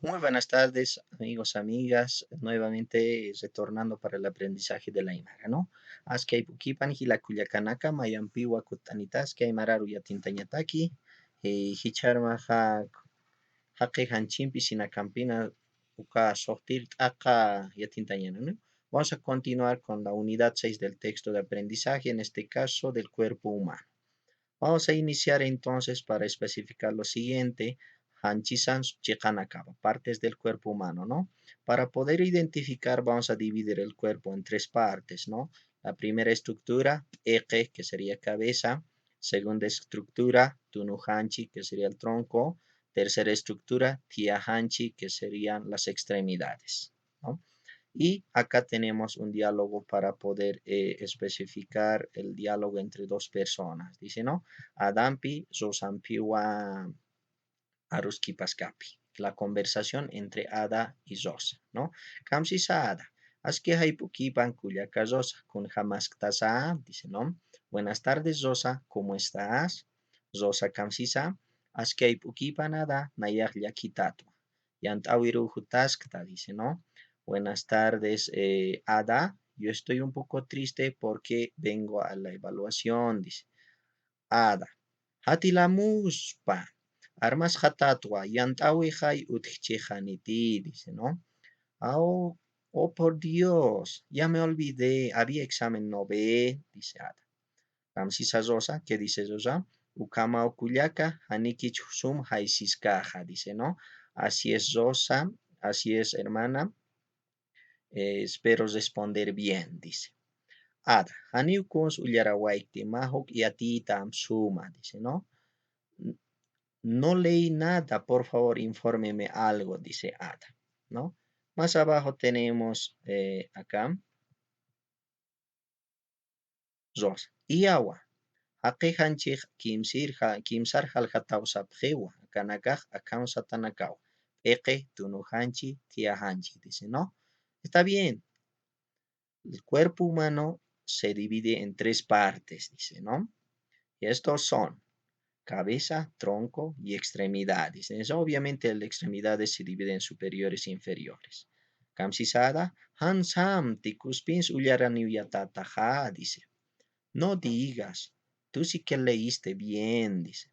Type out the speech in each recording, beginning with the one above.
Muy buenas tardes, amigos, amigas. Nuevamente retornando para el aprendizaje de la Aymara, ¿no? Askay pukipan hilakullakanaka mayampiwa kutanitas que aymararu yatintañataki, hicharma haqi hanchimpi sinacampina uka sortir aka yatintañana, ¿no? Vamos a continuar con la unidad 6 del texto de aprendizaje, en este caso del cuerpo humano. Vamos a iniciar entonces para especificar lo siguiente. Hanchisan Chikanakaba, partes del cuerpo humano, ¿no? Para poder identificar, vamos a dividir el cuerpo en tres partes, ¿no? La primera estructura, Eke, que sería cabeza. Segunda estructura, Tunuhanchi, que sería el tronco. Tercera estructura, Tiahanchi, que serían las extremidades, ¿no? Y acá tenemos un diálogo para poder especificar el diálogo entre dos personas. Dice, ¿no? Adampi, Zosampiwa, Aruski Paskapi. La conversación entre Ada y Zosa, ¿no? Kamsisa Ada. Aski haipukipan kuyaka Zosa. Kun hamaktasa, dice, ¿no? Buenas tardes, Zosa. ¿Cómo estás? Zosa Kamsisa. Aski haipukipan Ada, nayak yakitatua. Yantawiru hutaskta, dice, ¿no? Buenas tardes, Ada. Yo estoy un poco triste porque vengo a la evaluación, dice. Ada. Hatilamuspa. Armas hatatwa. Yantawi hay utchihaniti, dice, ¿no? Oh, oh, por Dios. Ya me olvidé. Había examen, no ve, dice Ada. Ramsisa Rosa, ¿qué dice Rosa? Ukama okuyaka, haniki chusum haisiskaja, dice, ¿no? Así es, Rosa. Así es, hermana. Espero responder bien, dice. Ada, haniukos ullarawaikti mahok yatitam suma, dice, ¿no? No leí nada, por favor, infórmeme algo, dice Ada, ¿no? Más abajo tenemos acá, Rosa. Y agua. Haqihanchik kimsar halhatawsapjewa, akanakaj akam satanakawa. Eke tunuhanchi tiahanchi, dice, ¿no? Está bien. El cuerpo humano se divide en tres partes, dice, ¿no? Y estos son cabeza, tronco y extremidades. Eso, obviamente las extremidades se dividen en superiores e inferiores. Kamsisada, Hansam, tikuspins uyaraniuyatataja, dice. No digas, tú sí que leíste bien, dice.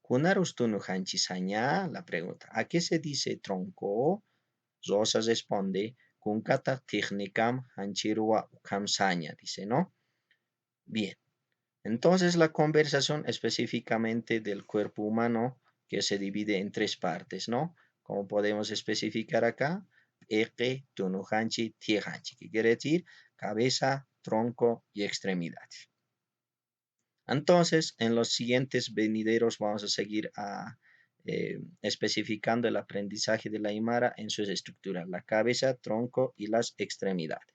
Kunarustunu hanchisaña, la pregunta, ¿a qué se dice tronco? Rosa responde, Kunkata technikam hanchirua ukamsaña, dice, ¿no? Bien. Entonces la conversación específicamente del cuerpo humano que se divide en tres partes, ¿no? Como podemos especificar acá, Eke, Tunuhanchi, Tiehanchi, que quiere decir cabeza, tronco y extremidades. Entonces, en los siguientes venideros vamos a seguir especificando el aprendizaje de la Aymara en sus estructuras, la cabeza, tronco y las extremidades.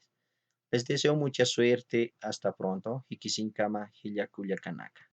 Les deseo mucha suerte. Hasta pronto. Hikisinkama, Hillakullakanaka.